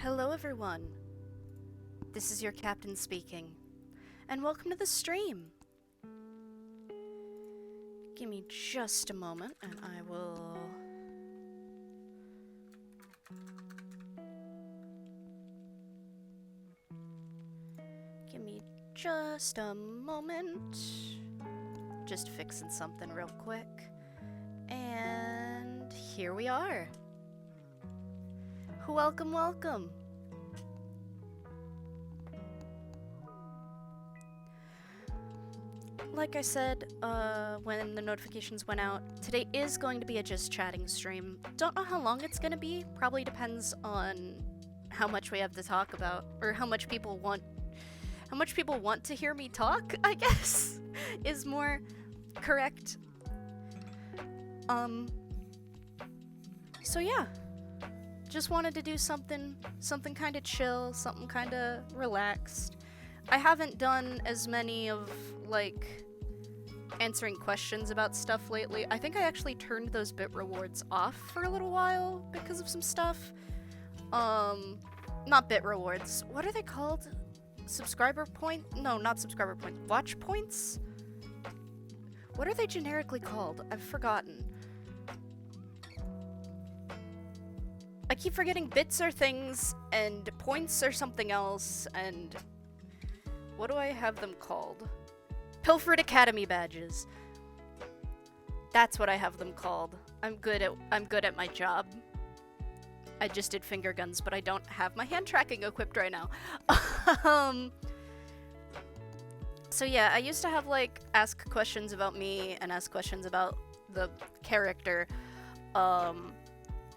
Hello everyone, this is your captain speaking, and welcome to the stream. Give me just a moment and I will... Give me just a moment. Just fixing something real quick. And here we are. Welcome, welcome. Like I said, when the notifications went out, today is going to be a just chatting stream. Don't know how long it's gonna be. Probably depends on how much we have to talk about, or how much people want to hear me talk, I guess, is more correct. So yeah. Just wanted to do something kind of chill, something kind of relaxed. I haven't done as many of, like, answering questions about stuff lately. I think I actually turned those bit rewards off for a little while because of some stuff. Not bit rewards. What are they called? Subscriber point? No, not subscriber point. Watch points? What are they generically called? I've forgotten. I keep forgetting bits are things, and points are something else, and... What do I have them called? Pilfered Academy badges. That's what I have them called. I'm good at my job. I just did finger guns, but I don't have my hand tracking equipped right now. So yeah, I used to have, like, ask questions about me and ask questions about the character,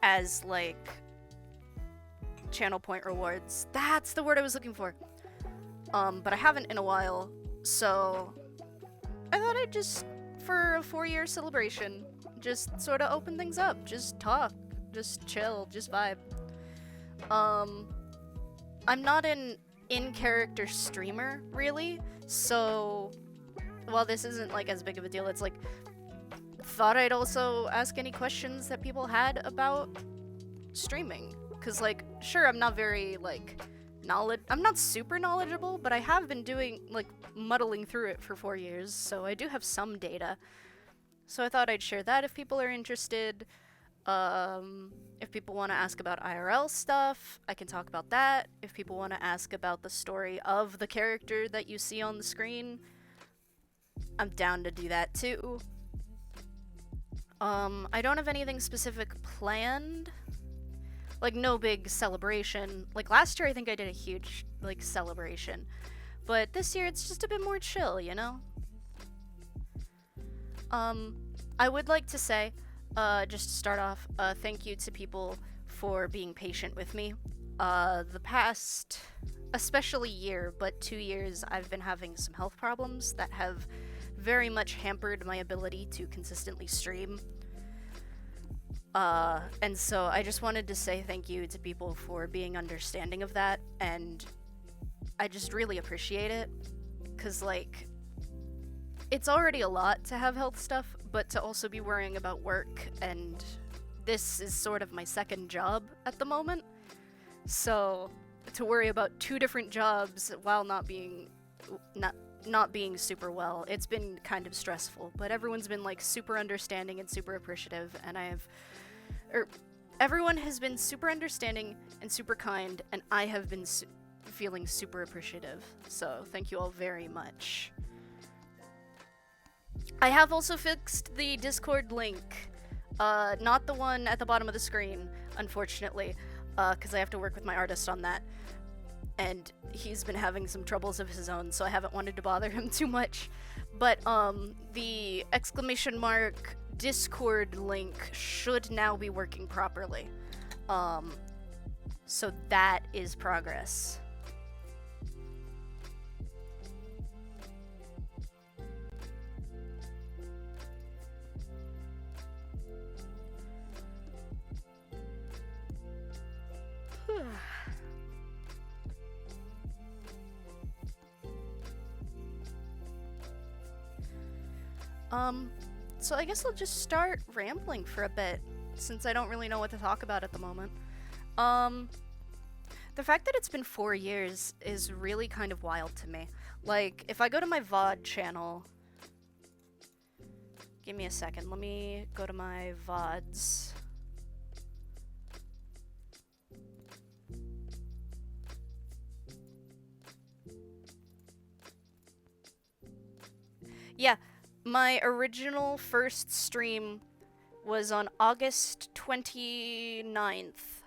as, like, channel point rewards. That's the word I was looking for. But I haven't in a while, so I thought I'd just, for a 4-year celebration, just sort of open things up, just talk, just chill, just vibe. I'm not an in-character streamer, really, so while this isn't, like, as big of a deal, it's like, thought I'd also ask any questions that people had about streaming. Cause, like, sure, I'm not very, like, I'm not super knowledgeable, but I have been doing, like, muddling through it for 4 years, so I do have some data. So I thought I'd share that if people are interested. If people want to ask about IRL stuff, I can talk about that. If people want to ask about the story of the character that you see on the screen, I'm down to do that too. I don't have anything specific planned. Like, no big celebration. Like, last year I think I did a huge, like, celebration. But this year it's just a bit more chill, you know? I would like to say, just to start off, thank you to people for being patient with me. The past, especially year, but 2 years, I've been having some health problems that have very much hampered my ability to consistently stream. And so I just wanted to say thank you to people for being understanding of that, and I just really appreciate it, cause, like, it's already a lot to have health stuff, but to also be worrying about work, and this is sort of my second job at the moment, so to worry about 2 different jobs while not being super well, it's been kind of stressful, but everyone's been, like, super understanding and super appreciative, and everyone has been super understanding and super kind, and I have been feeling super appreciative, so thank you all very much. I have also fixed the Discord link, not the one at the bottom of the screen, unfortunately, because I have to work with my artist on that, and he's been having some troubles of his own, so I haven't wanted to bother him too much. But the exclamation mark Discord link should now be working properly. So that is progress. So I guess I'll just start rambling for a bit, since I don't really know what to talk about at the moment. The fact that it's been 4 years is really kind of wild to me. Like, if I go to my VOD channel... Give me a second, let me go to my VODs. Yeah, my original first stream was on August 29th,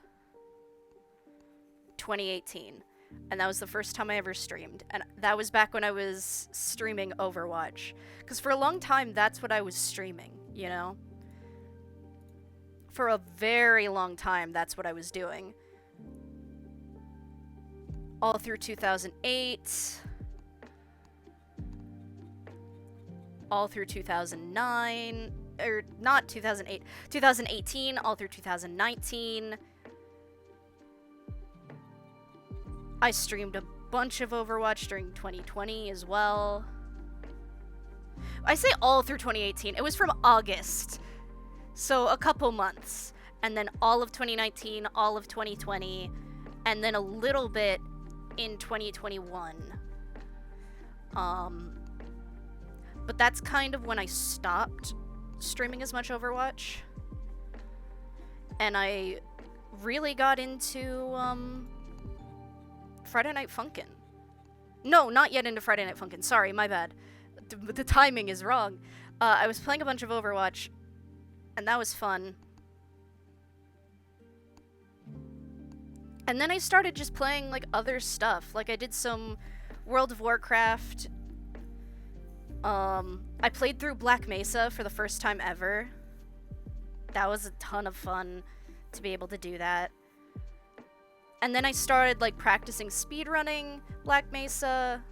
2018. And that was the first time I ever streamed. And that was back when I was streaming Overwatch. Because for a long time, that's what I was streaming, you know? For a very long time, that's what I was doing. All through 2008. All through 2009. Or not 2008. 2018, all through 2019. I streamed a bunch of Overwatch during 2020 as well. I say all through 2018. It was from August. So a couple months. And then all of 2019, all of 2020, and then a little bit in 2021. But that's kind of when I stopped streaming as much Overwatch. And I really got into, Friday Night Funkin'. No, not yet into Friday Night Funkin'. Sorry, my bad. The timing is wrong. I was playing a bunch of Overwatch, and that was fun. And then I started just playing, like, other stuff. Like, I did some World of Warcraft. I played through Black Mesa for the first time ever. That was a ton of fun to be able to do that. And then I started, like, practicing speedrunning Black Mesa.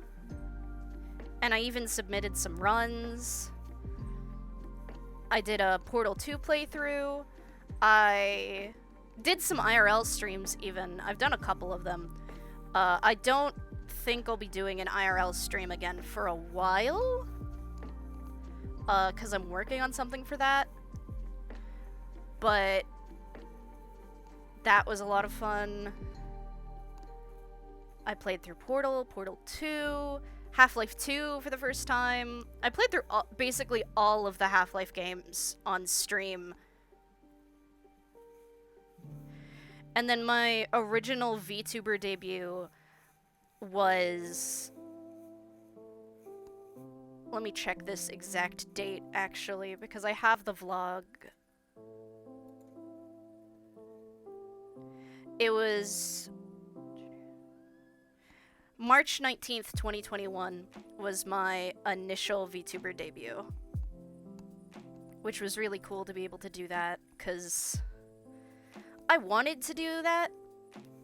And I even submitted some runs. I did a Portal 2 playthrough. I did some IRL streams, even. I've done a couple of them. I don't think I'll be doing an IRL stream again for a while. Because I'm working on something for that. But that was a lot of fun. I played through Portal, Portal 2, Half-Life 2 for the first time. I played through basically all of the Half-Life games on stream. And then my original Vtuber debut was... Let me check this exact date, actually, because I have the vlog. It was... March 19th, 2021 was my initial Vtuber debut. Which was really cool to be able to do that, because I wanted to do that,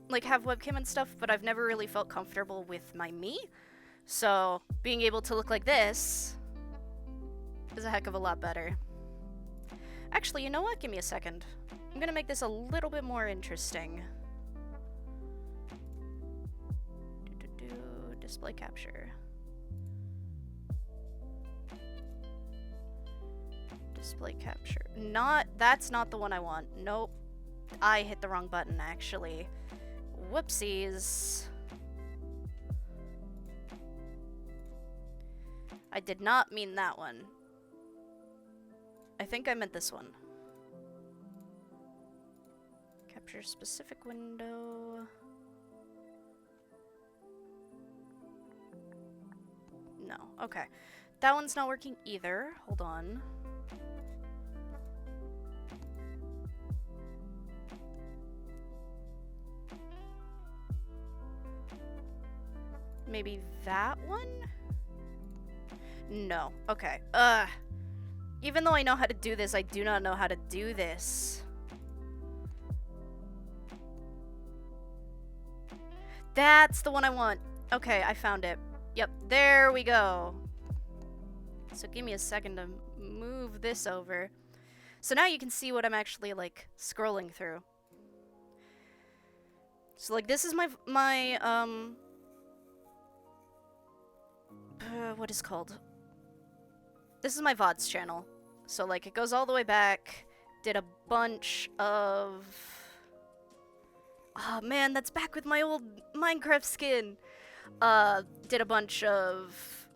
like have webcam and stuff, but I've never really felt comfortable with my me. So, being able to look like this is a heck of a lot better. Actually, you know what? Give me a second. I'm gonna make this a little bit more interesting. Display capture. Display capture. That's not the one I want. Nope. I hit the wrong button, actually. Whoopsies. I did not mean that one. I think I meant this one. Capture specific window. No, okay. That one's not working either. Hold on. Maybe that one? No. Okay. Even though I know how to do this, I do not know how to do this. That's the one I want. Okay, I found it. Yep, there we go. So give me a second to move this over. So now you can see what I'm actually, like, scrolling through. So, like, this is my what is called? This is my VODs channel. So, like, it goes all the way back. Did a bunch of Oh man, that's back with my old Minecraft skin. Did a bunch of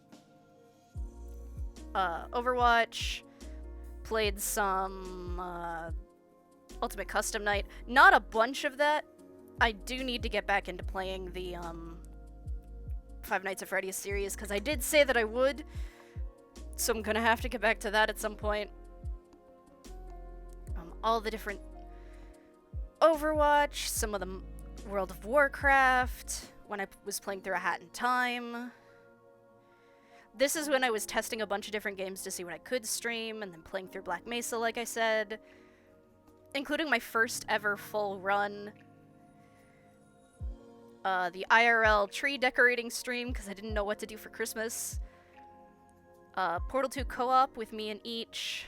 Overwatch, played some Ultimate Custom Night. Not a bunch of that. I do need to get back into playing the Five Nights at Freddy's series, because I did say that I would, so I'm gonna have to get back to that at some point. All the different Overwatch, some of the World of Warcraft, when I was playing through A Hat in Time. This is when I was testing a bunch of different games to see what I could stream, and then playing through Black Mesa, like I said. Including my first ever full run. The IRL tree decorating stream, because I didn't know what to do for Christmas. Portal 2 co-op with me and each.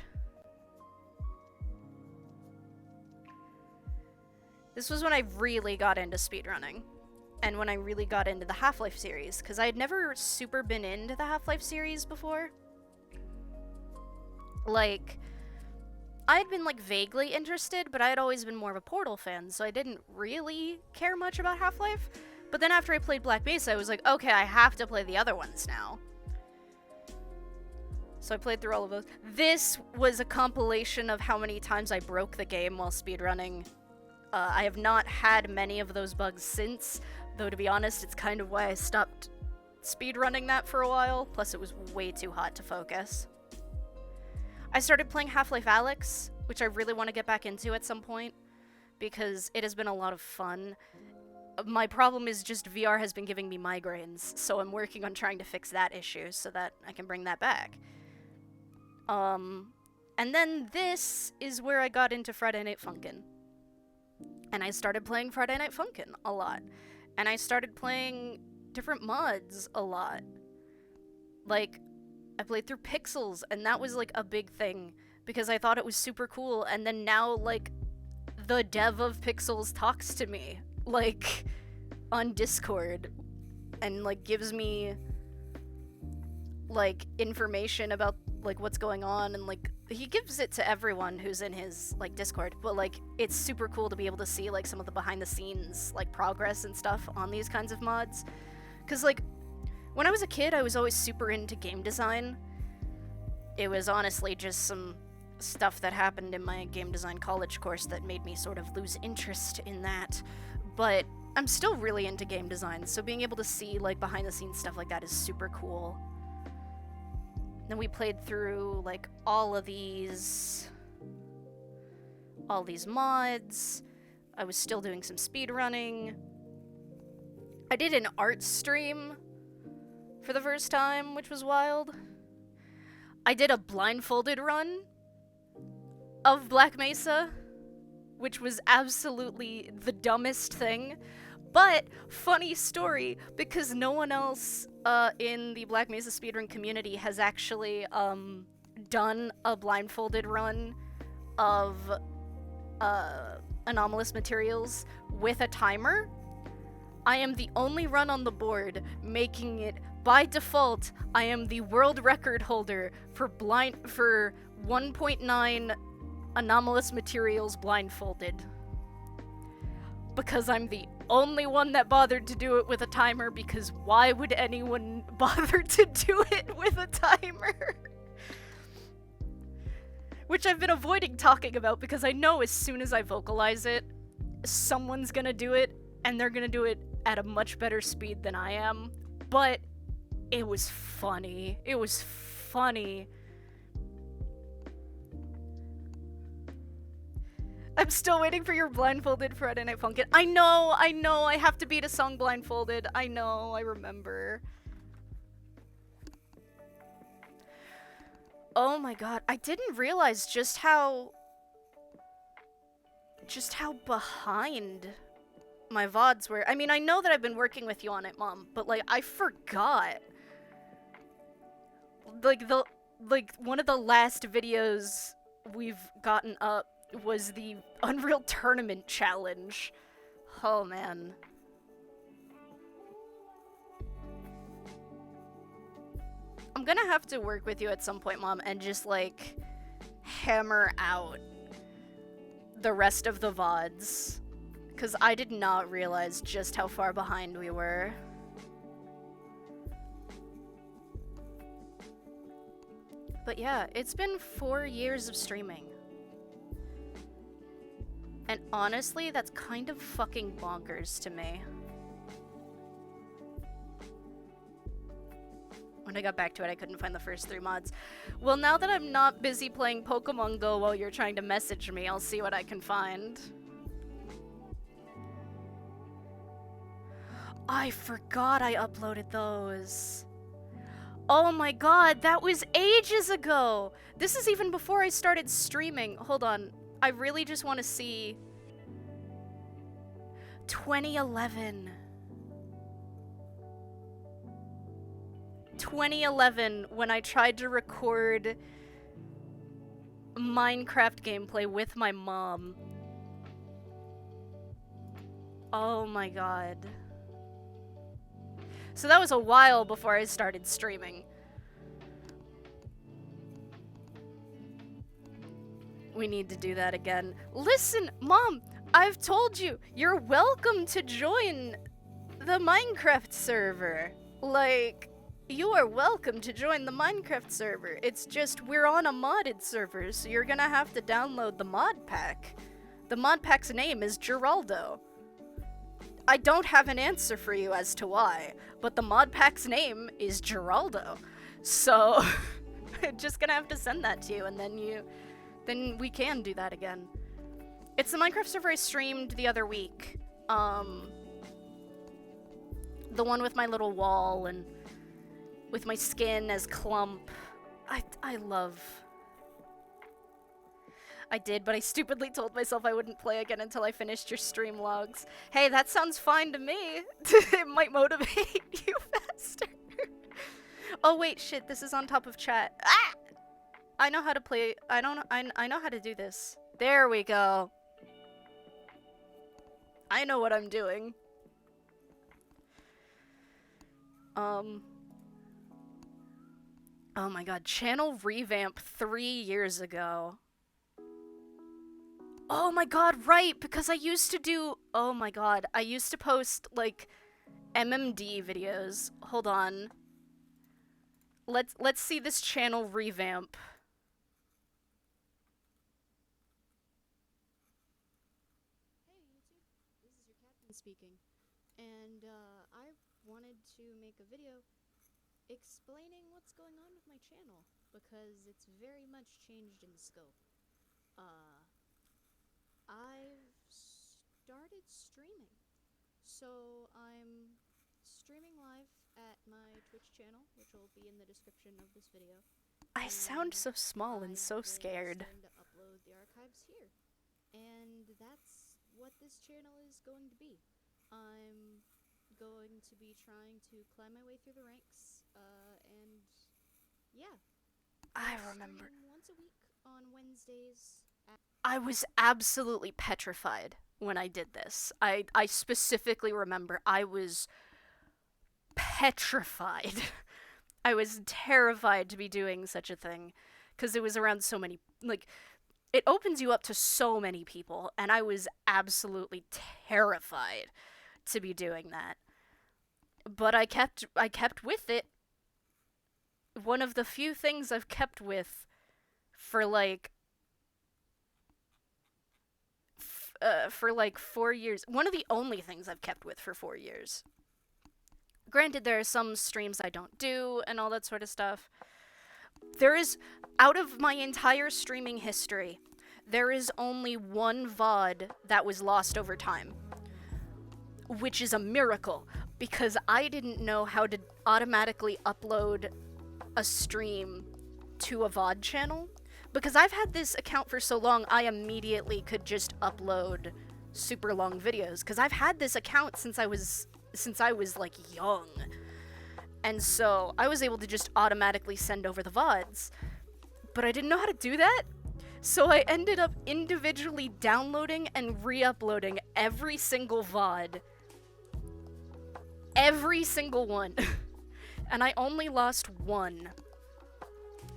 This was when I really got into speedrunning. And when I really got into the Half-Life series, because I had never super been into the Half-Life series before. Like, I had been, like, vaguely interested, but I had always been more of a Portal fan, so I didn't really care much about Half-Life. But then after I played Black Mesa, I was like, okay, I have to play the other ones now. So I played through all of those. This was a compilation of how many times I broke the game while speedrunning. I have not had many of those bugs since, though to be honest, it's kind of why I stopped speedrunning that for a while, plus it was way too hot to focus. I started playing Half-Life Alyx, which I really want to get back into at some point, because it has been a lot of fun. My problem is just VR has been giving me migraines, so I'm working on trying to fix that issue so that I can bring that back. And then this is where I got into Friday Night Funkin'. And I started playing Friday Night Funkin' a lot. And I started playing different mods a lot. Like, I played through Pixels, and that was, like, a big thing, because I thought it was super cool, and then now, like, the dev of Pixels talks to me, like, on Discord, and, like, gives me, like, information about, like, what's going on, and, like, he gives it to everyone who's in his, like, Discord, but, like, it's super cool to be able to see, like, some of the behind-the-scenes, like, progress and stuff on these kinds of mods. Because, like, when I was a kid, I was always super into game design. It was honestly just some stuff that happened in my game design college course that made me sort of lose interest in that. But I'm still really into game design, so being able to see, like, behind-the-scenes stuff like that is super cool. Then we played through, like, all these mods. I was still doing some speedrunning. I did an art stream for the first time, which was wild. I did a blindfolded run of Black Mesa, which was absolutely the dumbest thing. But, funny story, because no one else in the Black Mesa speedrun community has actually done a blindfolded run of anomalous materials with a timer. I am the only run on the board, making it, by default, I am the world record holder for 1.9 anomalous materials blindfolded. Because I'm the only one that bothered to do it with a timer, because why would anyone bother to do it with a timer? Which I've been avoiding talking about, because I know as soon as I vocalize it, someone's gonna do it, and they're gonna do it at a much better speed than I am. But it was funny. It was funny. I'm still waiting for your blindfolded Friday Night Funkin'. I know, I have to beat a song blindfolded. I know, I remember. Oh my god, I didn't realize just how behind my VODs were. I mean, I know that I've been working with you on it, Mom, but, like, I forgot. Like, one of the last videos we've gotten up was the Unreal Tournament Challenge. Oh, man. I'm gonna have to work with you at some point, Mom, and just, like, hammer out the rest of the VODs. Because I did not realize just how far behind we were. But yeah, it's been 4 years of streaming. And honestly, that's kind of fucking bonkers to me. When I got back to it, I couldn't find the first 3 mods. Well, now that I'm not busy playing Pokemon Go while you're trying to message me, I'll see what I can find. I forgot I uploaded those. Oh my god, that was ages ago! This is even before I started streaming. Hold on. I really just want to see... 2011. 2011, when I tried to record Minecraft gameplay with my mom. Oh my god. So that was a while before I started streaming. We need to do that again. Listen, Mom, I've told you, you're welcome to join the Minecraft server. Like, you are welcome to join the Minecraft server. It's just, we're on a modded server, so you're gonna have to download the mod pack. The mod pack's name is Geraldo. I don't have an answer for you as to why, but the mod pack's name is Geraldo. So, I'm just gonna have to send that to you, and then we can do that again. It's the Minecraft server I streamed the other week. The one with my little wall and with my skin as Clump. I love... I did, but I stupidly told myself I wouldn't play again until I finished your stream logs. Hey, that sounds fine to me. It might motivate you faster. Oh wait, shit, this is on top of chat. Ah! I know how to play, I know how to do this. There we go. I know what I'm doing. Oh my god, channel revamp 3 years ago. Oh my god, right, because I used to do, oh my god, I used to post, like, MMD videos. Hold on. Let's see this channel revamp. Hey YouTube, this is your captain speaking, and I wanted to make a video explaining what's going on with my channel, because it's very much changed in scope. I've started streaming. So I'm streaming live at my Twitch channel, which will be in the description of this video. I sound so small and so scared. I'm going to upload the archives here. And that's what this channel is going to be. I'm going to be trying to climb my way through the ranks, and yeah. I remember. Once a week on Wednesdays. I was absolutely petrified when I did this. I specifically remember I was petrified. I was terrified to be doing such a thing, because it was around so many, like, it opens you up to so many people, and I was absolutely terrified to be doing that. But I kept with it. One of the few things I've kept with for like 4 years. One of the only things I've kept with for 4 years. Granted, there are some streams I don't do and all that sort of stuff. There is, out of my entire streaming history, there is only one VOD that was lost over time. Which is a miracle, because I didn't know how to automatically upload a stream to a VOD channel. Because I've had this account for so long, I immediately could just upload super long videos. Because I've had this account since I was like young. And so I was able to just automatically send over the VODs. But I didn't know how to do that. So I ended up individually downloading and re-uploading every single VOD. Every single one. And I only lost one.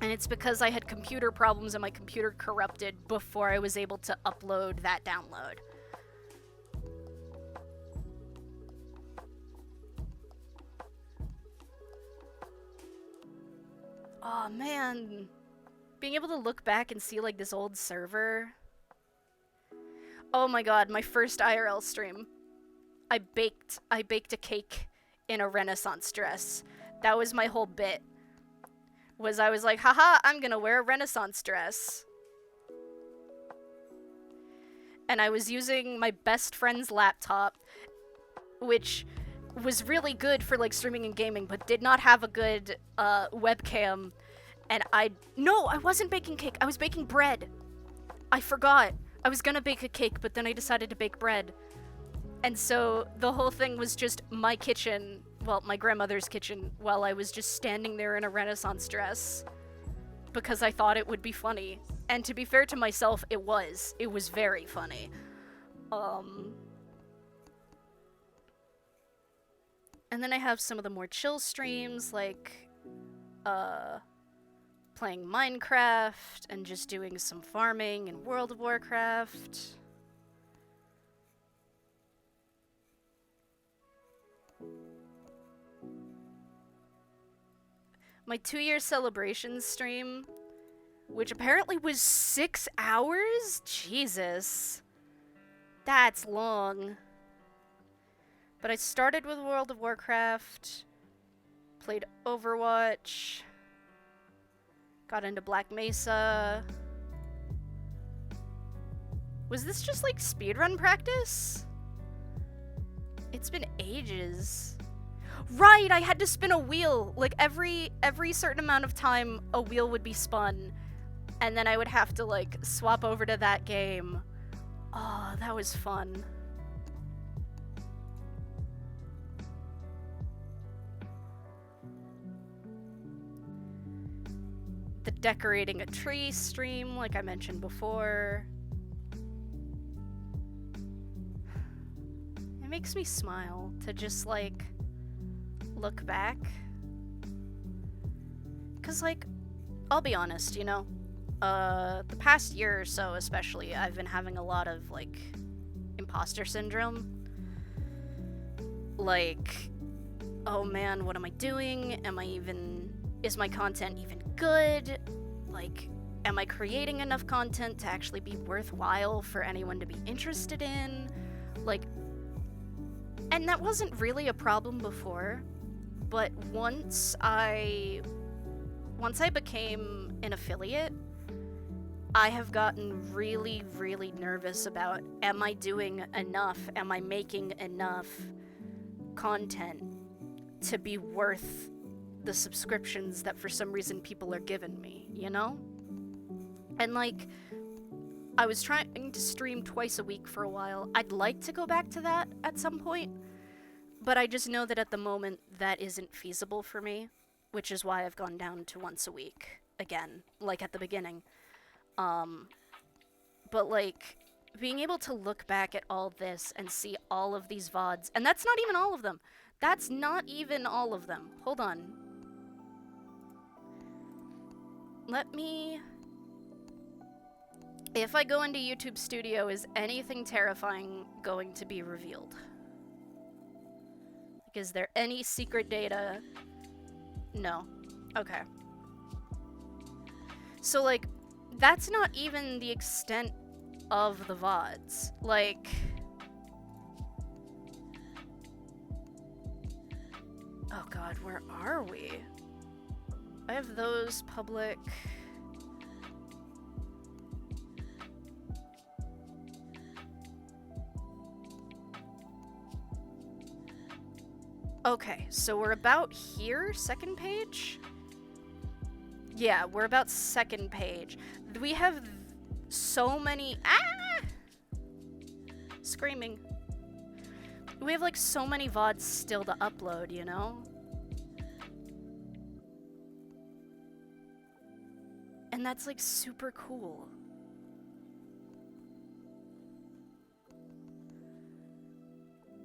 And it's because I had computer problems and my computer corrupted before I was able to upload that download. Oh man, being able to look back and see like this old server. Oh my god, my first IRL stream. I baked a cake in a Renaissance dress. That was my whole bit. I was like, haha, I'm gonna wear a Renaissance dress. And I was using my best friend's laptop, which was really good for like streaming and gaming, but did not have a good webcam. And no, I wasn't baking cake. I was baking bread. I forgot. I was gonna bake a cake, but then I decided to bake bread. And so the whole thing was just my kitchen, well, my grandmother's kitchen, while I was just standing there in a Renaissance dress. Because I thought it would be funny. And to be fair to myself, it was. It was very funny. And then I have some of the more chill streams, like, playing Minecraft and just doing some farming in World of Warcraft. My 2-year celebration stream, which apparently was 6 hours? Jesus. That's long. But I started with World of Warcraft, played Overwatch, got into Black Mesa. Was this just like speedrun practice? It's been ages. Right, I had to spin a wheel. Like every certain amount of time a wheel would be spun, and then I would have to like swap over to that game. Oh, that was fun. The decorating a tree stream, like I mentioned before. It makes me smile to just like look back. 'Cause like, I'll be honest, you know, the past year or so especially, I've been having a lot of like imposter syndrome. Like, oh man, what am I doing? Is my content even good? Like, am I creating enough content to actually be worthwhile for anyone to be interested in? Like, and that wasn't really a problem before, but once I became an affiliate, I have gotten really, really nervous about, am I doing enough? Am I making enough content to be worth the subscriptions that for some reason people are giving me, you know? And like, I was trying to stream twice a week for a while. I'd like to go back to that at some point, but I just know that at the moment that isn't feasible for me, which is why I've gone down to once a week again, like at the beginning. But like, being able to look back at all this and see all of these VODs, and that's not even all of them. That's not even all of them. Hold on. If I go into YouTube Studio, is anything terrifying going to be revealed? Like, is there any secret data? No. Okay. So, like, that's not even the extent of the VODs. Like, oh god, where are we? I have those public. Okay, so we're about here, second page? Yeah, we're about second page. We have so many— Screaming. We have like so many VODs still to upload, you know? And that's like super cool.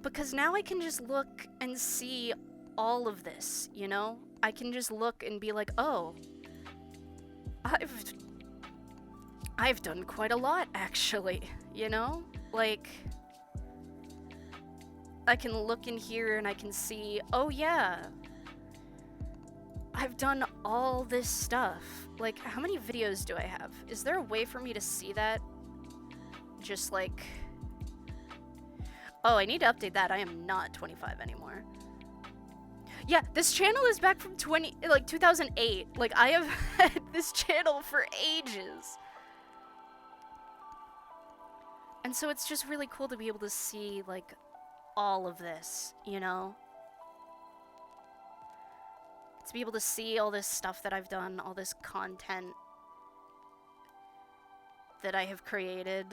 Because now I can just look and see all of this, you know? I can just look and be like, oh, I've done quite a lot, actually, you know? Like, I can look in here and I can see, oh yeah, I've done all this stuff. Like, how many videos do I have? Is there a way for me to see that? Just like... Oh, I need to update that. I am not 25 anymore. Yeah, this channel is back from 2008. Like, I have had this channel for ages. And so it's just really cool to be able to see, like, all of this, you know? To be able to see all this stuff that I've done, all this content that I have created.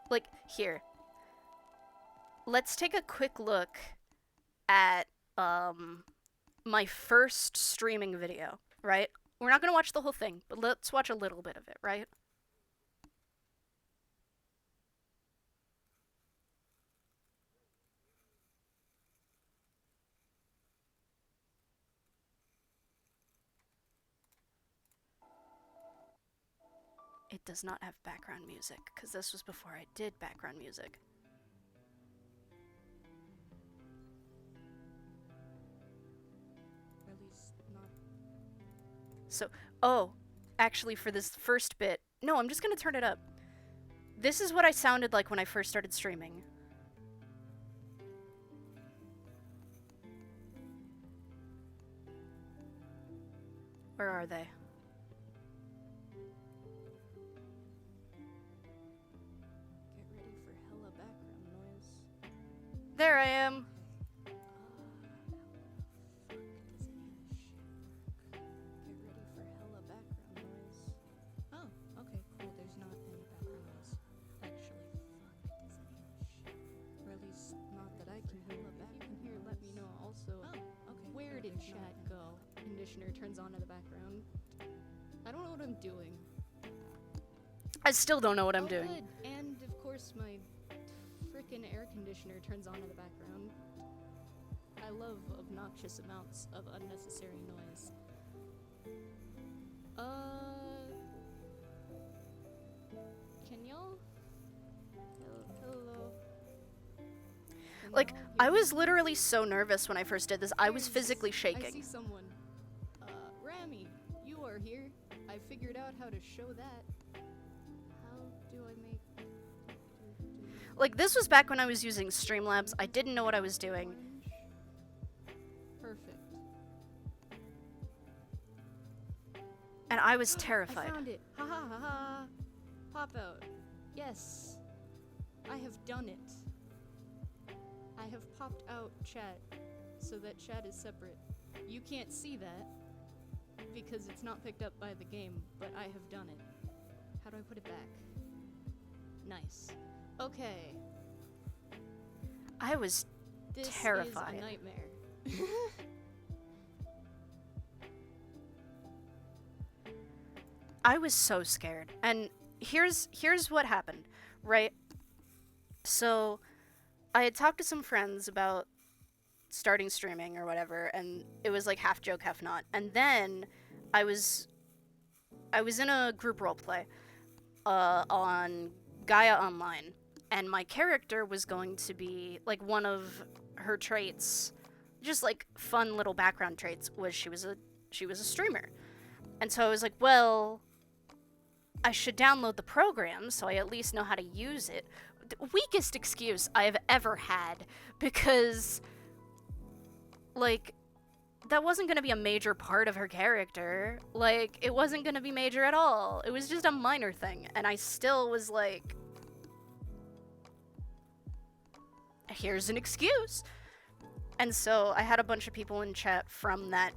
Like, here. Let's take a quick look at, my first streaming video, right? We're not gonna watch the whole thing, but let's watch a little bit of it, right? It does not have background music, because this was before I did background music. At least not. So, oh, actually for this first bit, no, I'm just gonna turn it up. This is what I sounded like when I first started streaming. Where are they? Get ready for hella background noise. There I am. Fuck, does any of this shit work? Get ready for hella background noise. Oh, okay, cool. There's not any background noise. Actually, fuck, does any of this shit work? Or at least not that I can hear. If you can hear, let me know. Also, okay. Where did chat go? Conditioner turns on in the background. I don't know what I'm doing. I still don't know what I'm doing. Good. And of course, my frickin' air conditioner turns on in the background. I love obnoxious amounts of unnecessary noise. Can y'all? Hello. Like, I was literally so nervous when I first did this. I was physically I shaking. see someone. Rami, you are here. I figured out how to show that. How do I make... Like, this was back when I was using Streamlabs. I didn't know what I was doing. Orange. Perfect. And I was terrified. I found it. Ha ha ha ha. Pop out. Yes. I have done it. I have popped out chat so that chat is separate. You can't see that because it's not picked up by the game, but I have done it. How do I put it back? Nice. Okay. I was This terrified. is a nightmare. I was so scared. And here's what happened, right? So I had talked to some friends about starting streaming or whatever, and it was like half joke, half not. And then I was in a group roleplay on Gaia Online, and my character was going to be like one of her traits, just like fun little background traits, was she was a streamer. And so I was like, well, I should download the program so I at least know how to use it. The weakest excuse I have ever had, because like that wasn't going to be a major part of her character. Like, it wasn't going to be major at all. It was just a minor thing, and I still was like, here's an excuse. And so I had a bunch of people in chat from that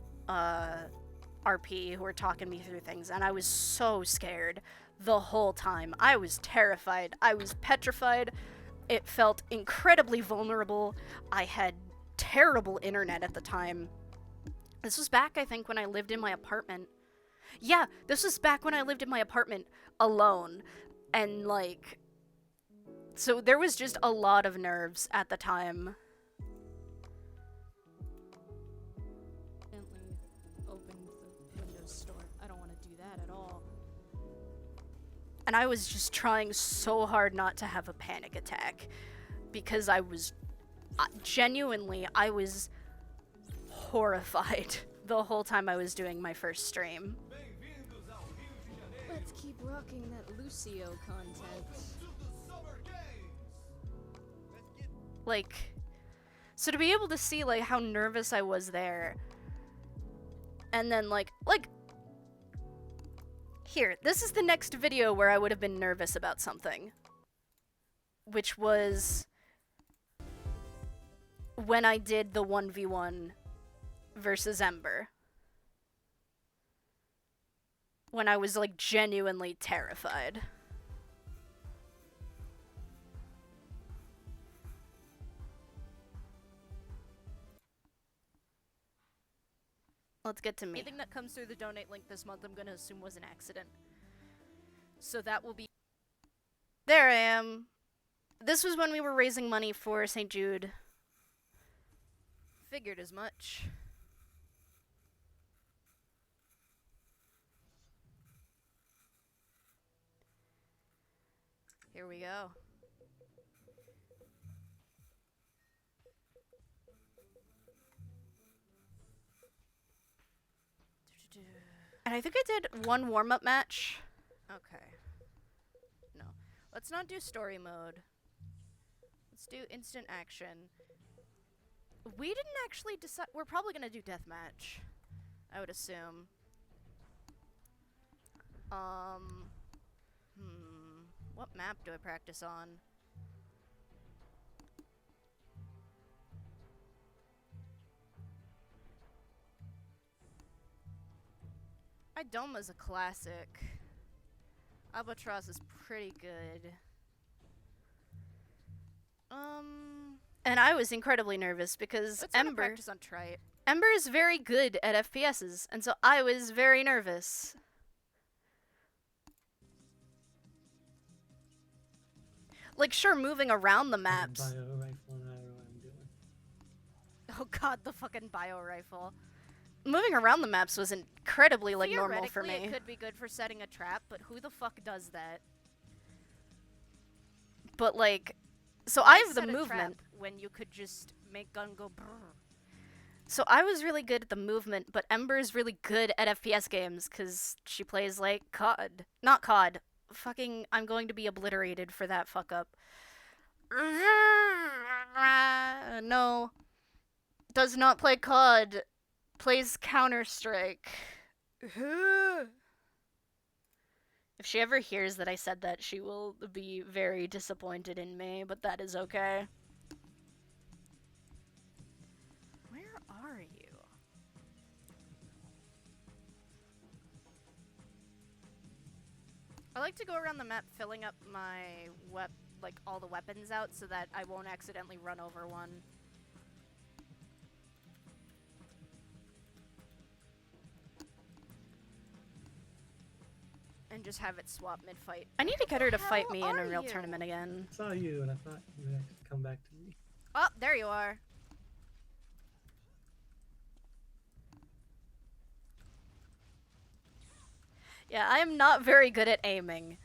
RP who were talking me through things, and I was so scared the whole time. I was terrified. I was petrified. It felt incredibly vulnerable. I had terrible internet at the time. This was back, I think, when I lived in my apartment. Yeah, this was back when I lived in my apartment alone. And, like, so there was just a lot of nerves at the time. Accidentally opened the Windows Store. I don't want to do that at all. And I was just trying so hard not to have a panic attack, because I was Genuinely, I was horrified the whole time I was doing my first stream. Let's keep rocking that Lucio content. Like, so to be able to see, like, how nervous I was there, and then, like, here, this is the next video where I would have been nervous about something. Which was when I did the 1v1 versus Ember. When I was, like, genuinely terrified. Let's get to me. Anything that comes through the donate link this month, I'm gonna assume was an accident. So that will be... There I am. This was when we were raising money for St. Jude. Figured as much. Here we go. And I think I did one warm-up match. Okay. No. Let's not do story mode. Let's do instant action. We didn't actually decide. We're probably gonna do deathmatch, I would assume. What map do I practice on? Idoma's a classic. Albatross is pretty good. And I was incredibly nervous because Ember practice on Trite. Ember is very good at FPSs, and so I was very nervous. Like, sure, moving around the maps. Bio rifle, and I don't know what I'm doing. Oh god, the fucking bio rifle. Moving around the maps was incredibly, like, normal for me. It could be good for setting a trap, but who the fuck does that? But, like, so I have the movement when you could just make gun go brrr. So I was really good at the movement, but Ember's really good at FPS games because she plays, like, COD. Not COD. Fucking, I'm going to be obliterated for that fuck up. No. Does not play COD. Plays Counter-Strike. If she ever hears that I said that, she will be very disappointed in me, but that is okay. Where are you? I like to go around the map filling up my all the weapons out so that I won't accidentally run over one. And just have it swap mid-fight. I need to get her to fight me in a real tournament again. I saw you, and I thought you would actually come back to me. Oh, there you are. Yeah, I am not very good at aiming.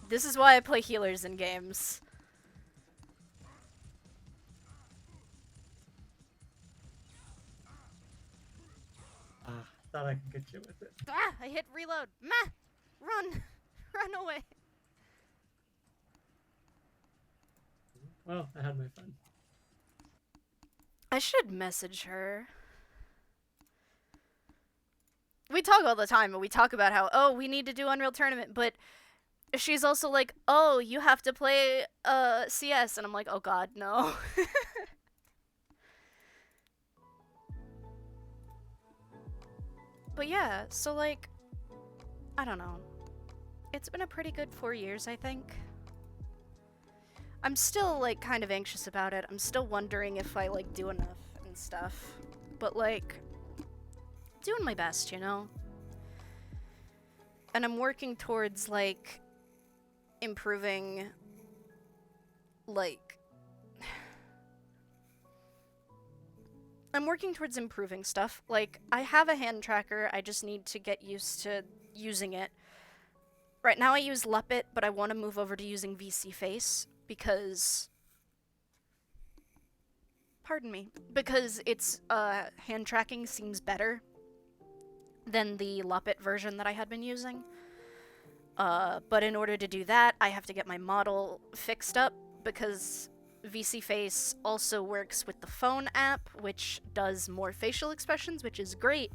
This is why I play healers in games. Thought I could get you with it. Ah! I hit reload. Meh! Run! Run away! Well, I had my fun. I should message her. We talk all the time, and we talk about how, oh, we need to do Unreal Tournament, but she's also like, oh, you have to play CS, and I'm like, oh god, no. But yeah, so like, I don't know. It's been a pretty good 4 years, I think. I'm still, like, kind of anxious about it. I'm still wondering if I, like, do enough and stuff. But, like, doing my best, you know? And I'm working towards, like, improving, like... I'm working towards improving stuff. Like, I have a hand tracker, I just need to get used to using it Right now I use Leppit, but I want to move over to using VC Face because... Pardon me. Because its hand tracking seems better than the Leppit version that I had been using. But in order to do that, I have to get my model fixed up because VC Face also works with the phone app, which does more facial expressions, which is great.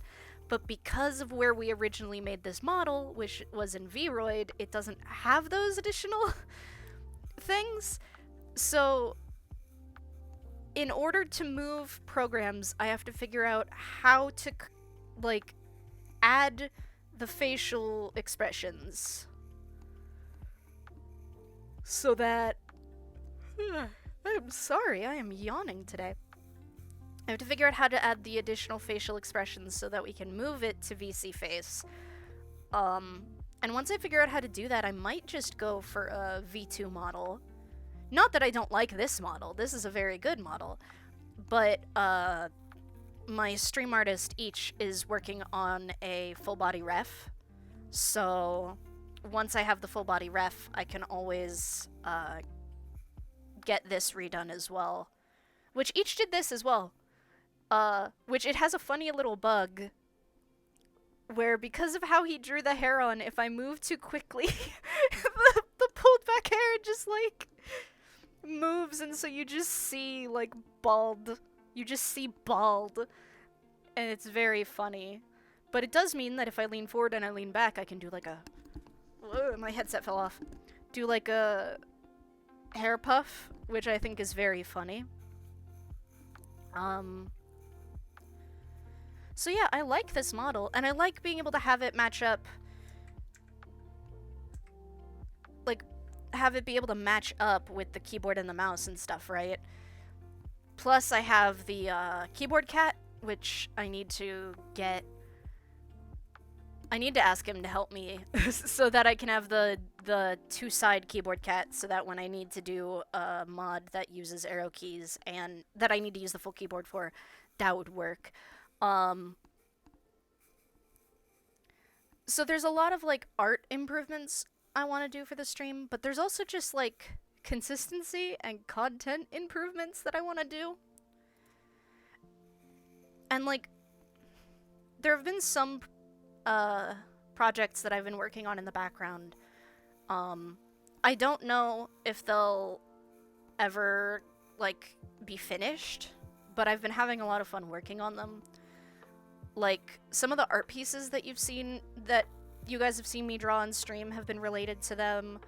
But because of where we originally made this model, which was in Vroid, it doesn't have those additional things. So in order to move programs, I have to figure out how to, like, add the facial expressions so that... I'm sorry, I am yawning today. I have to figure out how to add the additional facial expressions so that we can move it to VC Face. And once I figure out how to do that, I might just go for a V2 model. Not that I don't like this model, this is a very good model, but my stream artist each is working on a full body ref, so once I have the full body ref, I can always get this redone as well. Which each did this as well. Which it has a funny little bug where because of how he drew the hair on, if I move too quickly, the pulled back hair just like moves, and so you just see like bald. You just see bald. And it's very funny. But it does mean that if I lean forward and I lean back, I can do like a... Whoa, my headset fell off. Do like a hair puff, which I think is very funny. So yeah, I like this model, and I like being able to have it match up, like, have it be able to match up with the keyboard and the mouse and stuff, right? Plus, I have the keyboard cat, which I need to get... I need to ask him to help me so that I can have the two-side keyboard cat, so that when I need to do a mod that uses arrow keys and that I need to use the full keyboard for, that would work. So there's a lot of like art improvements I want to do for the stream, but there's also just like consistency and content improvements that I want to do. And like there have been some projects that I've been working on in the background. I don't know if they'll ever like be finished, but I've been having a lot of fun working on them. Like, some of the art pieces that you've seen, that you guys have seen me draw on stream have been related to them,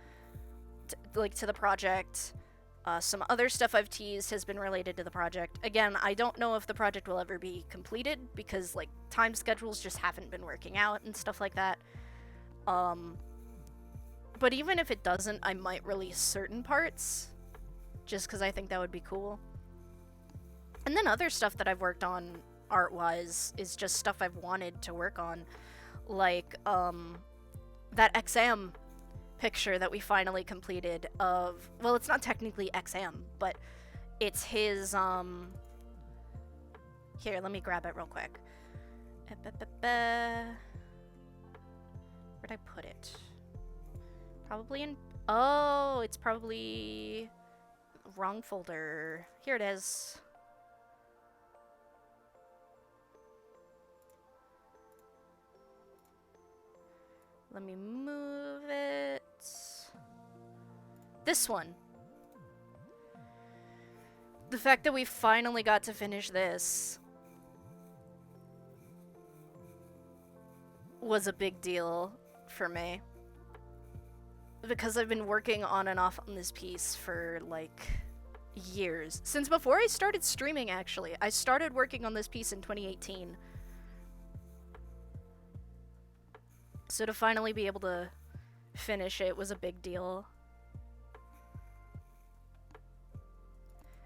to the project. Some other stuff I've teased has been related to the project. Again, I don't know if the project will ever be completed, because, like, time schedules just haven't been working out and stuff like that. But even if it doesn't, I might release certain parts, just because I think that would be cool. And then other stuff that I've worked on art-wise is just stuff I've wanted to work on. Like, that XM picture that we finally completed of... Well, it's not technically XM, but it's his, Here, let me grab it real quick. Where'd I put it? Probably in... Oh, it's probably... wrong folder. Here it is. Let me move it. This one. The fact that we finally got to finish this was a big deal for me. Because I've been working on and off on this piece for, like, years. Since before I started streaming, actually. I started working on this piece in 2018. So to finally be able to finish it was a big deal.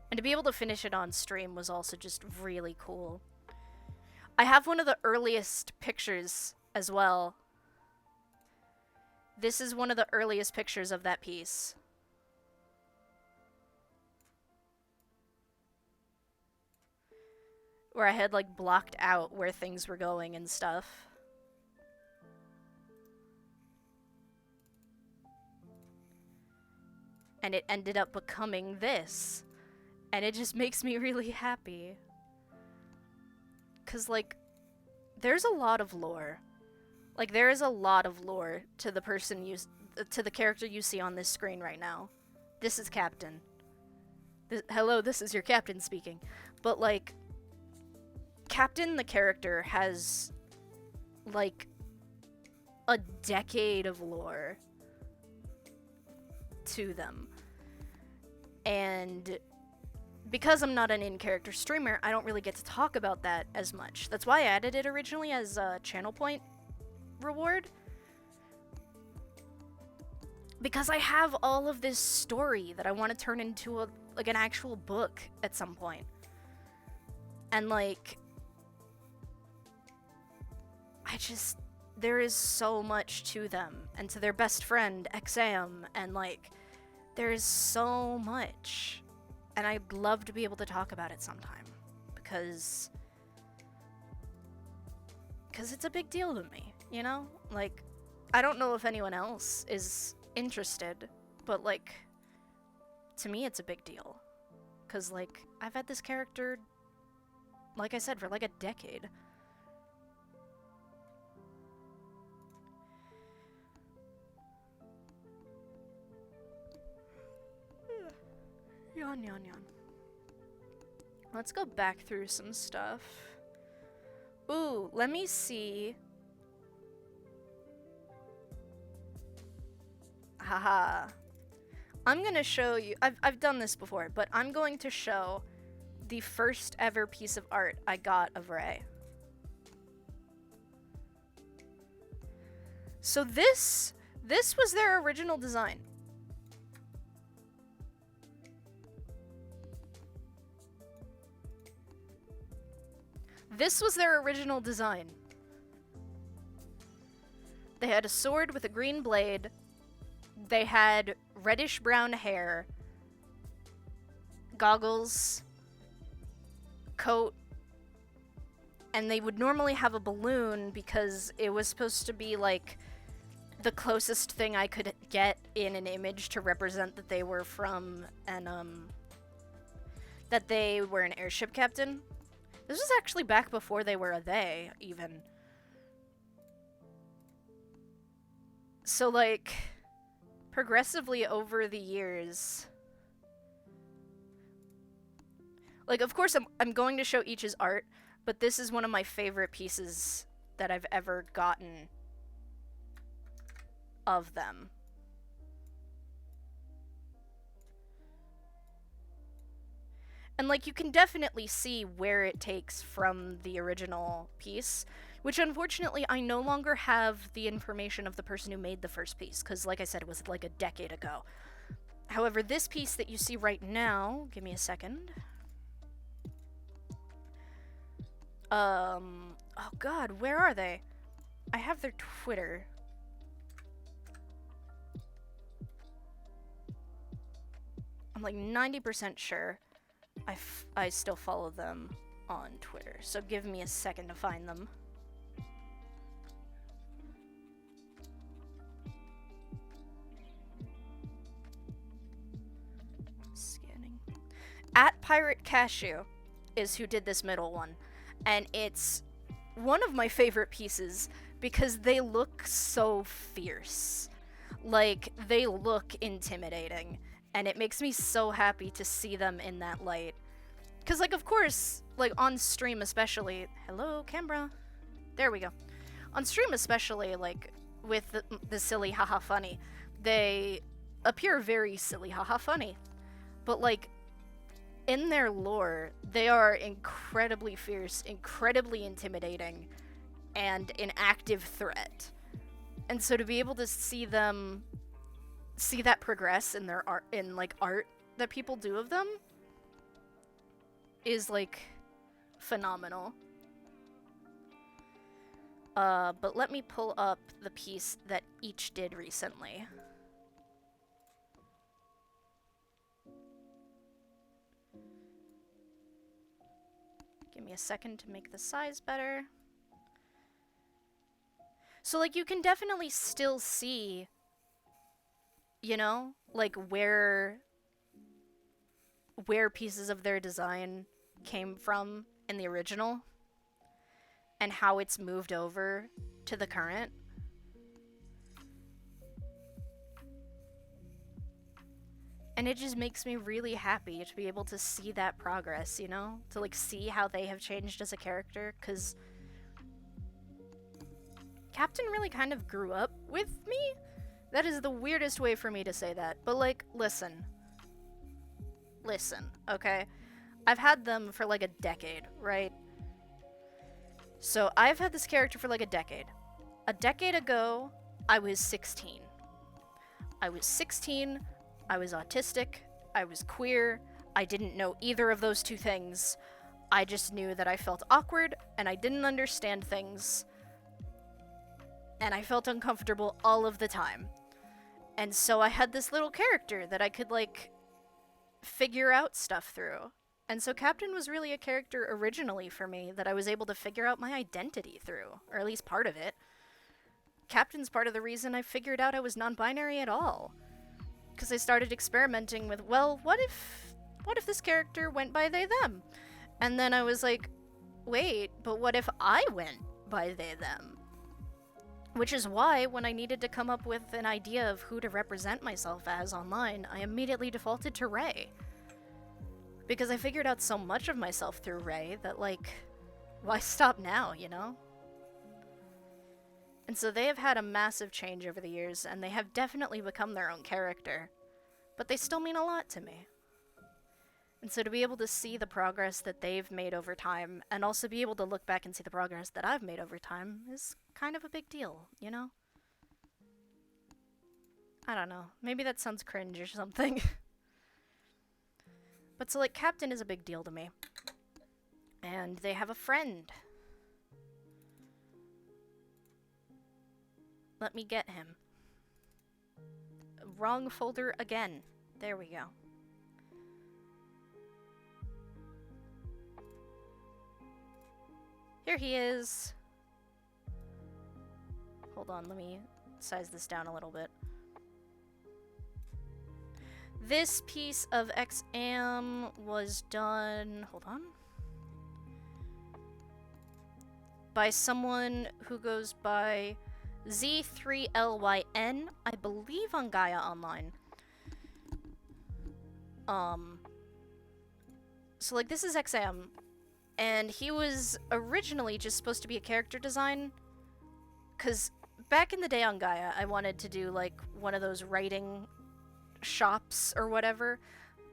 And to be able to finish it on stream was also just really cool. I have one of the earliest pictures as well. This is one of the earliest pictures of that piece. Where I had like blocked out where things were going and stuff. and it ended up becoming this. And it just makes me really happy. 'Cause, like, there's a lot of lore. Like, there is a lot of lore to the to the character you see on this screen right now. This is Captain. Hello, this is your Captain speaking. But, like, Captain, the character, has, like, a decade of lore to them. And because I'm not an in-character streamer, I don't really get to talk about that as much. That's why I added it originally as a channel point reward. Because I have all of this story that I want to turn into an actual book at some point. And, like, there is so much to them, and to their best friend, Exam, and, like, there is so much. And I'd love to be able to talk about it sometime, because it's a big deal to me, you know? Like, I don't know if anyone else is interested, but, like, to me it's a big deal. Because, like, I've had this character, like I said, for like a decade. Yawn, yawn, yawn. Let's go back through some stuff. Ooh, let me see. Haha. I'm gonna show you. I've done this before, but I'm going to show the first ever piece of art I got of Ray. So this was their original design. This was their original design. They had a sword with a green blade. They had reddish brown hair, goggles, coat, and they would normally have a balloon because it was supposed to be like the closest thing I could get in an image to represent that they were from that they were an airship captain. This was actually back before they were a they, even. So, like, progressively over the years, like, of course I'm going to show each's art, but this is one of my favorite pieces that I've ever gotten of them. And, like, you can definitely see where it takes from the original piece, which unfortunately I no longer have the information of the person who made the first piece, because, like I said, it was like a decade ago. However, this piece that you see right now, give me a second. Oh god, where are they? I have their Twitter. I'm like 90% sure I still follow them on Twitter, so give me a second to find them. Scanning. At Pirate Cashew is who did this middle one, and it's one of my favorite pieces because they look so fierce. Like, they look intimidating. And it makes me so happy to see them in that light. Because, like, of course, like, on stream especially... Hello, camera. There we go. On stream especially, like, with the silly haha funny, they appear very silly haha funny. But, like, in their lore, they are incredibly fierce, incredibly intimidating, and an active threat. And so to be able to see them... see that progress in their art, in like art that people do of them, is like phenomenal. But let me pull up the piece that each did recently. Give me a second to make the size better. So, like, you can definitely still see you know? Like where pieces of their design came from in the original and how it's moved over to the current. And it just makes me really happy to be able to see that progress, you know? To like see how they have changed as a character, cuz Captain really kind of grew up with me. That is the weirdest way for me to say that. But like, listen, okay? I've had them for like a decade, right? So I've had this character for like a decade. A decade ago, I was 16. I was 16, I was autistic, I was queer, I didn't know either of those two things. I just knew that I felt awkward and I didn't understand things. And I felt uncomfortable all of the time. And so I had this little character that I could, like, figure out stuff through. And so Captain was really a character originally for me that I was able to figure out my identity through, or at least part of it. Captain's part of the reason I figured out I was non-binary at all. Because I started experimenting with, well, what if this character went by they, them? And then I was like, wait, but what if I went by they, them? Which is why, when I needed to come up with an idea of who to represent myself as online, I immediately defaulted to Ray. Because I figured out so much of myself through Ray that, like, why stop now, you know? And so they have had a massive change over the years, and they have definitely become their own character. But they still mean a lot to me. And so to be able to see the progress that they've made over time, and also be able to look back and see the progress that I've made over time, is kind of a big deal, you know? I don't know. Maybe that sounds cringe or something. But so, like, Captain is a big deal to me. And they have a friend. Let me get him. Wrong folder again. There we go. Here he is. Hold on, let me size this down a little bit. This piece of XAM was done, hold on, by someone who goes by Z3LYN, I believe on Gaia Online. So like this is XAM, and he was originally just supposed to be a character design, cause back in the day on Gaia, I wanted to do like one of those writing shops or whatever,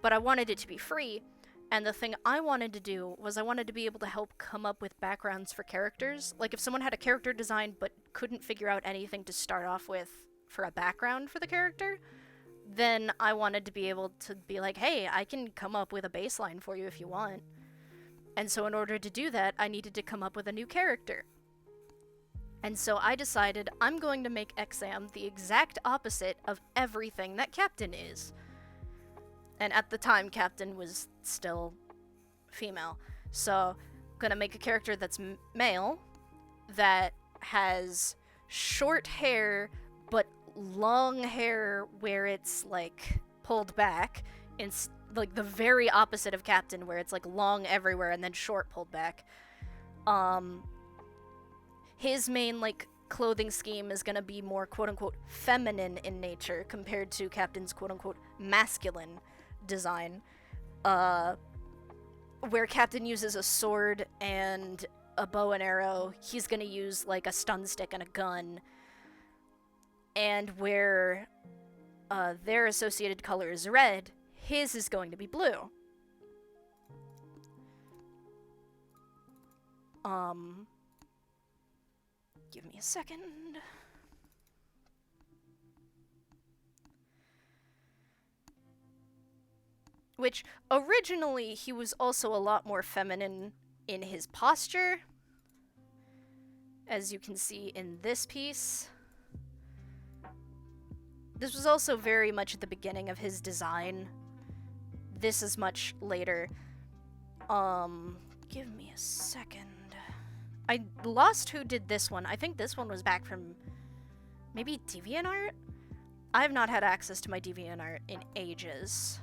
but I wanted it to be free. And the thing I wanted to do was I wanted to be able to help come up with backgrounds for characters. Like if someone had a character design but couldn't figure out anything to start off with for a background for the character, then I wanted to be able to be like, hey, I can come up with a baseline for you if you want. And so in order to do that, I needed to come up with a new character. And so I decided I'm going to make XAM the exact opposite of everything that Captain is. And at the time, Captain was still female. So, gonna make a character that's male, that has short hair, but long hair where it's, like, pulled back. It's, like, the very opposite of Captain, where it's, like, long everywhere and then short pulled back. His main, like, clothing scheme is gonna be more quote-unquote feminine in nature compared to Captain's quote-unquote masculine design, where Captain uses a sword and a bow and arrow, he's gonna use like a stun stick and a gun, and where their associated color is red, his is going to be blue. Give me a second. Which, originally, he was also a lot more feminine in his posture, as you can see in this piece. This was also very much at the beginning of his design. This is much later. Give me a second. I lost who did this one. I think this one was back from maybe DeviantArt? I've not had access to my DeviantArt in ages.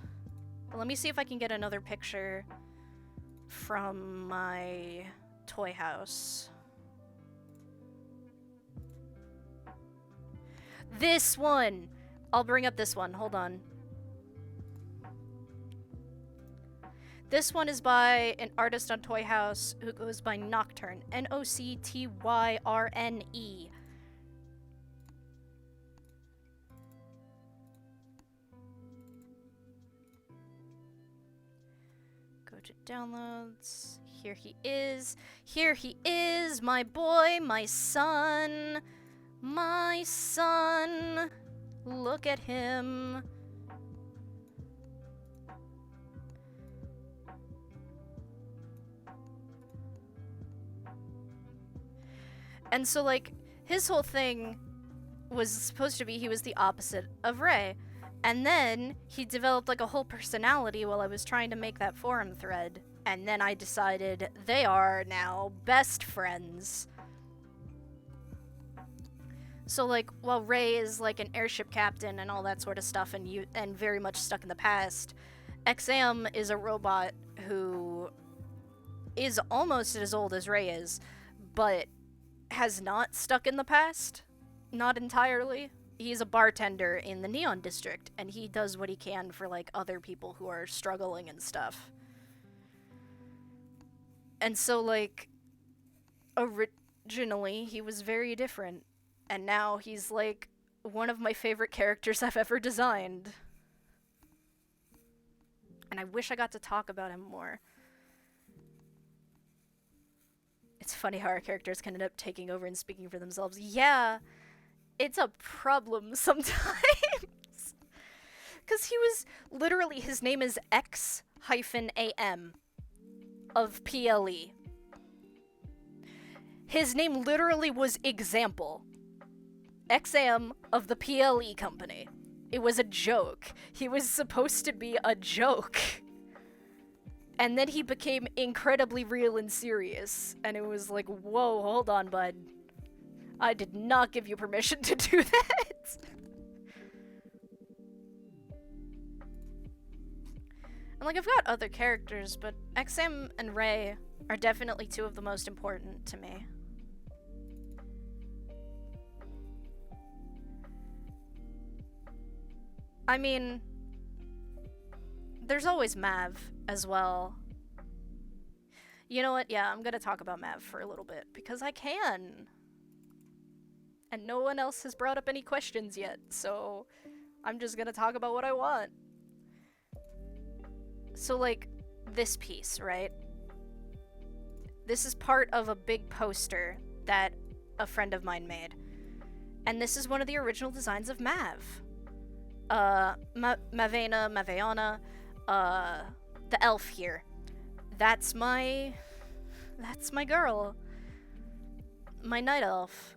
But let me see if I can get another picture from my toy house. This one! I'll bring up this one. Hold on. This one is by an artist on Toy House who goes by Nocturne. Noctyrne. Go to downloads. Here he is. Here he is, my boy, my son. My son. Look at him. And so, like, his whole thing was supposed to be he was the opposite of Ray. And then he developed, like, a whole personality while I was trying to make that forum thread. And then I decided they are now best friends. So, like, while Ray is, like, an airship captain and all that sort of stuff and very much stuck in the past, XM is a robot who is almost as old as Ray is, but has not stuck in the past. Not entirely. He's a bartender in the Neon District, and he does what he can for, like, other people who are struggling and stuff. And so, like, originally, he was very different. And now he's, like, one of my favorite characters I've ever designed. And I wish I got to talk about him more. It's funny how our characters can end up taking over and speaking for themselves. Yeah, it's a problem sometimes. Because he was literally, his name is X-AM of PLE. His name literally was Example. XM of the PLE company. It was a joke. He was supposed to be a joke. And then he became incredibly real and serious. And it was like, whoa, hold on, bud. I did not give you permission to do that. And, like, I've got other characters, but XM and Ray are definitely two of the most important to me. I mean, there's always Mav as well. You know what? Yeah, I'm gonna talk about Mav for a little bit, because I can. And no one else has brought up any questions yet, so I'm just gonna talk about what I want. So, like, this piece, right? This is part of a big poster that a friend of mine made. And this is one of the original designs of Mav. Maveana, the elf here. That's my girl. My night elf.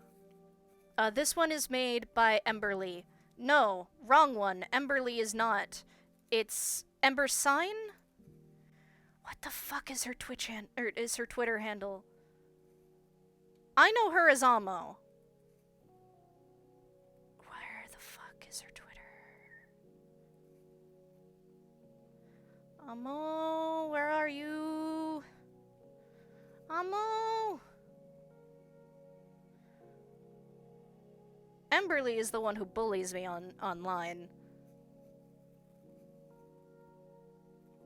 This one is made by Emberly. No, wrong one. Emberly is not. It's Ember Sign? What the fuck is her is her Twitter handle? I know her as Amo. Where the fuck is her Twitter? Amo, where are you? Amo! Emberly is the one who bullies me online.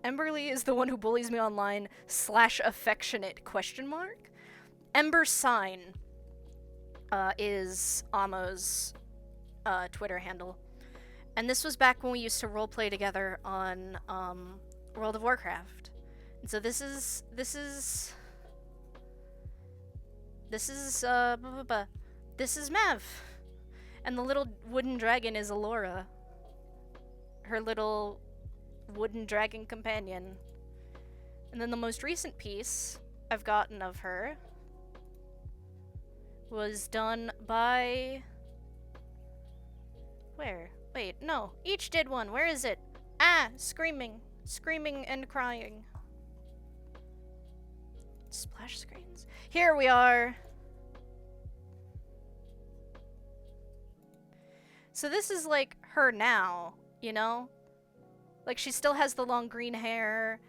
Emberly is the one who bullies me online /affectionate ? Ember Sign is Amo's Twitter handle. And this was back when we used to roleplay together on World of Warcraft. And so this is Mav. And the little wooden dragon is Alora. Her little wooden dragon companion. And then the most recent piece I've gotten of her was done by... Where? Wait, no. Each did one. Where is it? Ah! Screaming. Screaming and crying. Splash screens? Here we are! So this is, like, her now, you know? Like, she still has the long green hair.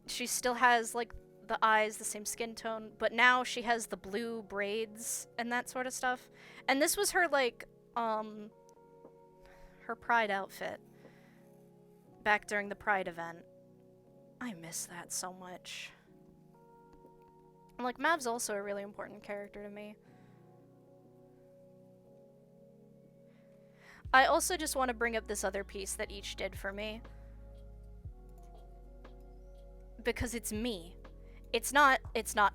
She still has, like, the eyes, the same skin tone, but now she has the blue braids and that sort of stuff. And this was her, like, her Pride outfit back during the Pride event. I miss that so much. And, like, Mav's also a really important character to me. I also just want to bring up this other piece that each did for me. Because it's me. It's not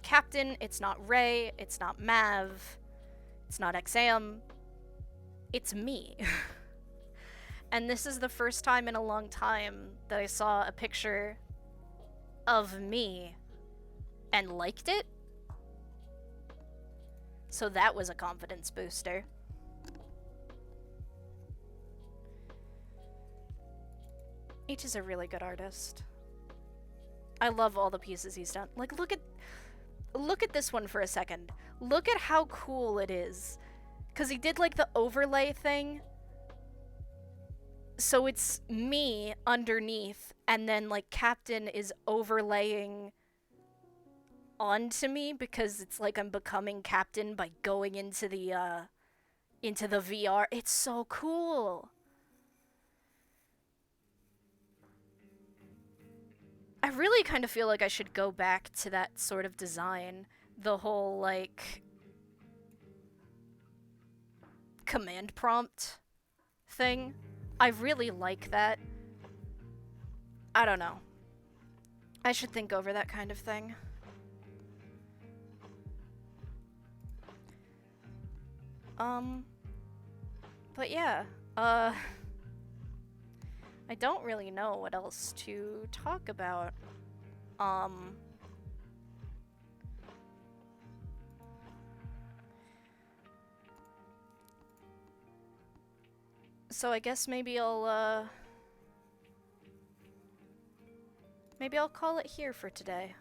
Captain, it's not Ray, it's not Mav, it's not Exam. It's me. And this is the first time in a long time that I saw a picture of me and liked it. So that was a confidence booster. H is a really good artist. I love all the pieces he's done. Like, look at this one for a second. Look at how cool it is. 'Cause he did, like, the overlay thing. So it's me underneath, and then, like, Captain is overlaying onto me because it's like I'm becoming Captain by going into the VR. It's so cool. I really kind of feel like I should go back to that sort of design. The whole, like, command prompt thing. I really like that. I don't know. I should think over that kind of thing. But yeah, I don't really know what else to talk about. So I guess maybe I'll call it here for today.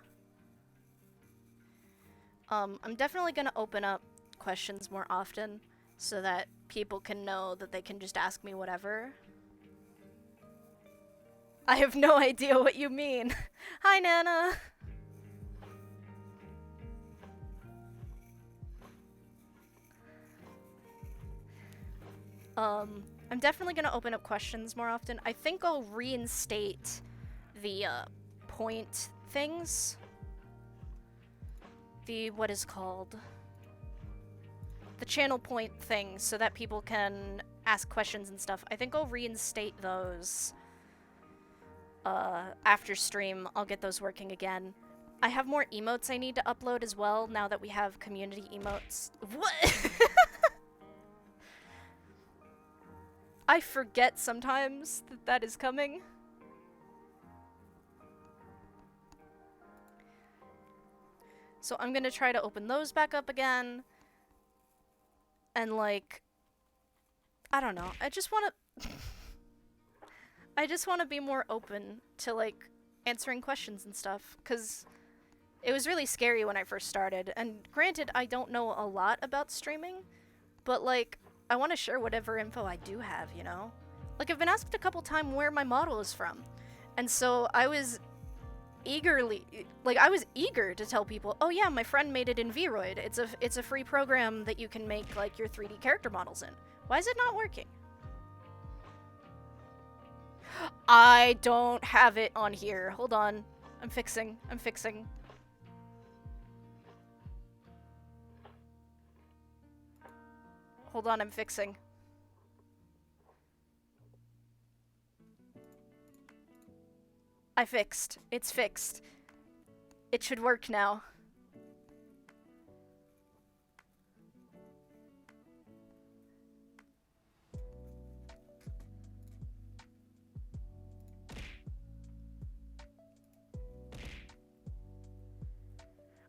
I'm definitely gonna open up questions more often so that people can know that they can just ask me whatever. I have no idea what you mean. Hi, Nana! I'm definitely gonna open up questions more often. I think I'll reinstate the, point things. The, what is called? The channel point things so that people can ask questions and stuff. I think I'll reinstate those. After stream, I'll get those working again. I have more emotes I need to upload as well now that we have community emotes. What? I forget sometimes that that is coming. So I'm gonna try to open those back up again. And, like, I don't know. I just wanna... I just wanna be more open to, like, answering questions and stuff. 'Cause it was really scary when I first started. And granted, I don't know a lot about streaming. But, like, I want to share whatever info I do have, you know? Like, I've been asked a couple times where my model is from. And so I was eager to tell people, oh yeah, my friend made it in Vroid. It's a free program that you can make, like, your 3D character models in. Why is it not working? I don't have it on here. Hold on. I'm fixing. Hold on, I'm fixing. I fixed. It's fixed. It should work now.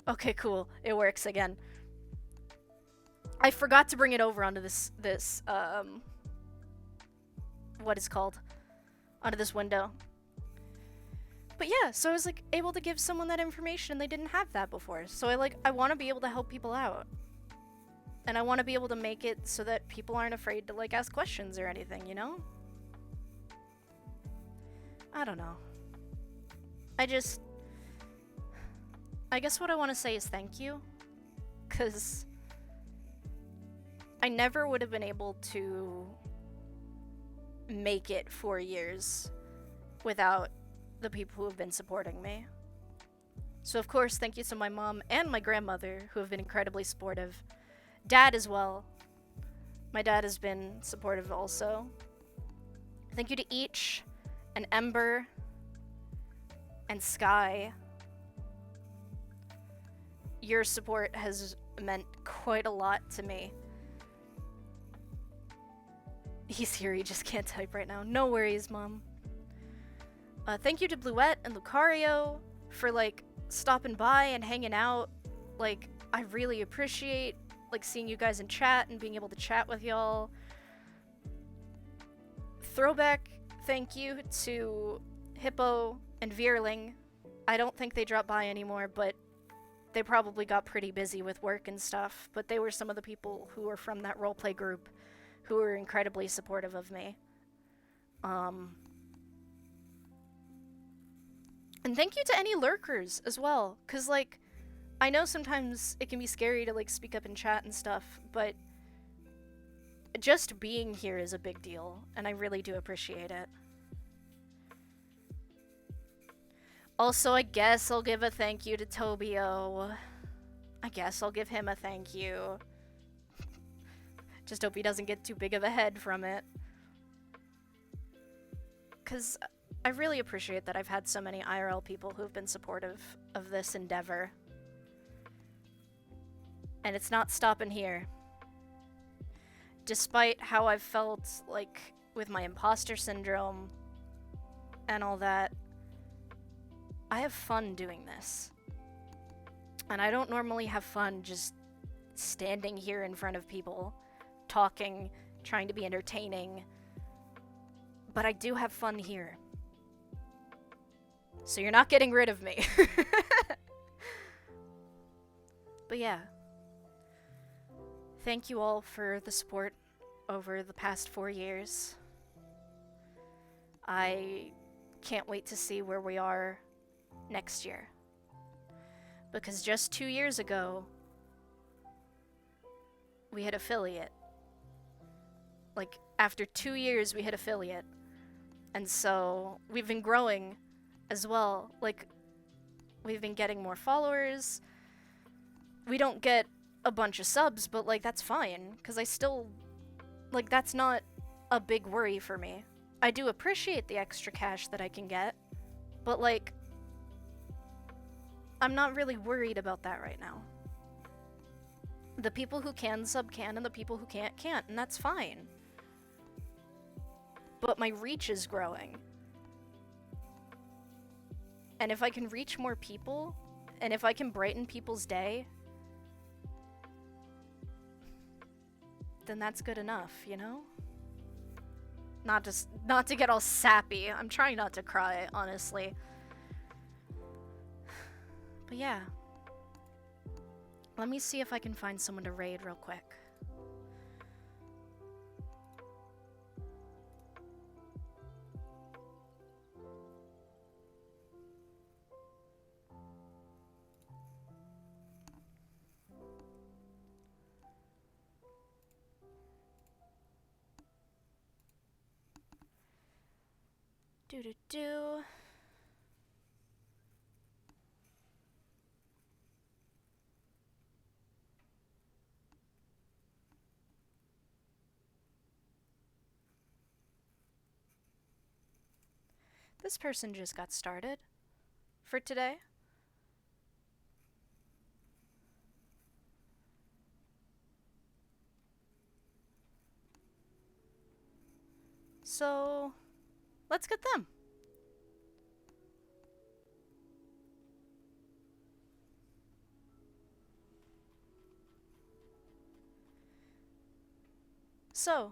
Okay, cool. It works again. I forgot to bring it over onto this what is called? Onto this window. But yeah, so I was, like, able to give someone that information and they didn't have that before. So I want to be able to help people out. And I want to be able to make it so that people aren't afraid to, like, ask questions or anything, you know? I don't know. I guess what I want to say is thank you. Because I never would have been able to make it 4 years without the people who have been supporting me. So of course, thank you to my mom and my grandmother who have been incredibly supportive. Dad as well. My dad has been supportive also. Thank you to each, and Ember, and Sky. Your support has meant quite a lot to me. He's here, he just can't type right now. No worries, Mom. Thank you to Bluette and Lucario for, like, stopping by and hanging out. Like, I really appreciate, like, seeing you guys in chat and being able to chat with y'all. Throwback thank you to Hippo and Veerling. I don't think they drop by anymore, but they probably got pretty busy with work and stuff. But they were some of the people who were from that roleplay group who were incredibly supportive of me. And thank you to any lurkers as well, because, like, I know sometimes it can be scary to, like, speak up in chat and stuff, but just being here is a big deal, and I really do appreciate it. Also, I guess I'll give a thank you to Tobio. I guess I'll give him a thank you. Just hope he doesn't get too big of a head from it. Because I really appreciate that I've had so many IRL people who've been supportive of this endeavor. And it's not stopping here. Despite how I've felt, like, with my imposter syndrome and all that, I have fun doing this. And I don't normally have fun just standing here in front of people, talking, trying to be entertaining. But I do have fun here. So you're not getting rid of me. But yeah. Thank you all for the support over the past 4 years. I can't wait to see where we are next year. Because just 2 years ago, we hit affiliate. Like, after 2 years, we hit affiliate. And so, we've been growing as well. Like, we've been getting more followers. We don't get a bunch of subs, but, like, that's fine. Because I still, like, that's not a big worry for me. I do appreciate the extra cash that I can get. But, like, I'm not really worried about that right now. The people who can sub can, and the people who can't, and that's fine. But my reach is growing. And if I can reach more people, and if I can brighten people's day, then that's good enough, you know? Not to get all sappy. I'm trying not to cry, honestly. But yeah. Let me see if I can find someone to raid real quick. Do. This person just got started for today. So, let's get them. So,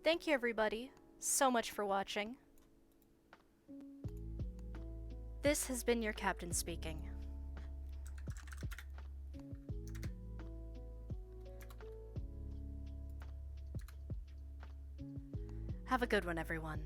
thank you everybody so much for watching. This has been your captain speaking. Have a good one, everyone.